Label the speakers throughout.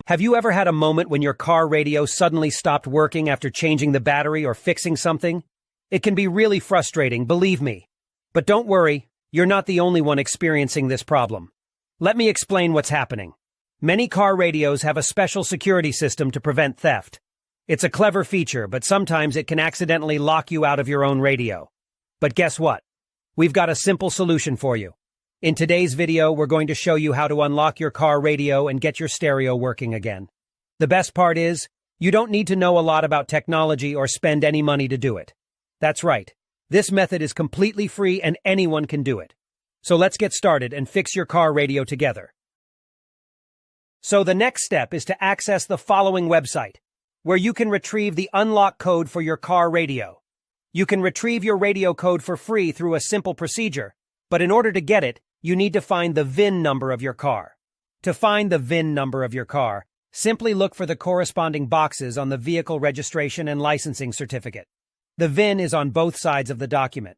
Speaker 1: Have you ever had a moment when your car radio suddenly stopped working after changing the battery or fixing something? It can be really frustrating, believe me. But don't worry, you're not the only one experiencing this problem. Let me explain what's happening. Many car radios have a special security system to prevent theft. It's a clever feature, but sometimes it can accidentally lock you out of your own radio. But guess what? We've got a simple solution for you. In today's video, we're going to show you how to unlock your car radio and get your stereo working again. The best part is, you don't need to know a lot about technology or spend any money to do it. That's right. This method is completely free and anyone can do it. So let's get started and fix your car radio together. So the next step is to access the following website, where you can retrieve the unlock code for your car radio. You can retrieve your radio code for free through a simple procedure, but in order to get it, you need to find the VIN number of your car. To find the VIN number of your car, simply look for the corresponding boxes on the vehicle registration and licensing certificate. The VIN is on both sides of the document.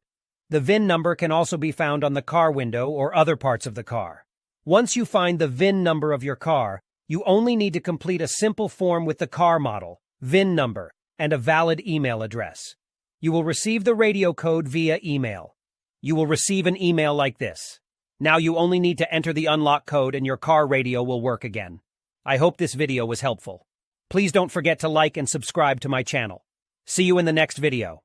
Speaker 1: The VIN number can also be found on the car window or other parts of the car. Once you find the VIN number of your car, you only need to complete a simple form with the car model, VIN number, and a valid email address. You will receive the radio code via email. You will receive an email like this. Now you only need to enter the unlock code and your car radio will work again. I hope this video was helpful. Please don't forget to like and subscribe to my channel. See you in the next video.